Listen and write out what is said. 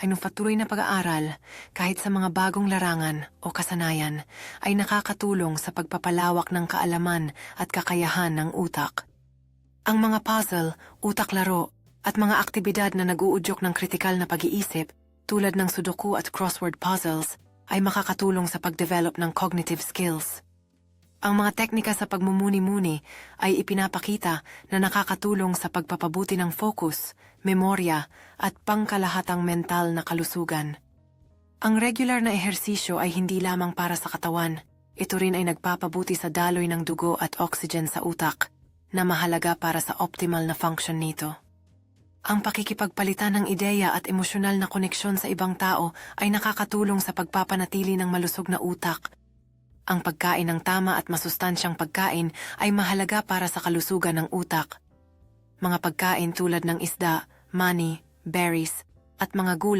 ay nung patuloy na pag-aaral, kahit sa mga bagong larangan o kasanayan, ay nakakatulong sa pagpapalawak ng kaalaman at kakayahan ng utak. Ang mga puzzle, utak-laro, at mga aktibidad na nag-uudyok ng kritikal na pag-iisip, tulad ng Sudoku at crossword puzzles, ay makakatulong sa pag-develop ng cognitive skills. Ang mga teknika sa pagmumuni-muni ay ipinapakita na nakakatulong sa pagpapabuti ng focus, memorya, at pangkalahatang mental na kalusugan. Ang regular na ehersisyo ay hindi lamang para sa katawan. Ito rin ay nagpapabuti sa daloy ng dugo at oxygen sa utak, na mahalaga para sa optimal na function nito. Ang pakikipagpalitan ng ideya at emosyonal na koneksyon sa ibang tao ay nakakatulong sa pagpapanatili ng malusog na utak. Ang pagkain ng tama at masustansyang pagkain ay mahalaga para sa kalusugan ng utak. Mga pagkain tulad ng isda, mani, berries, at mga gulay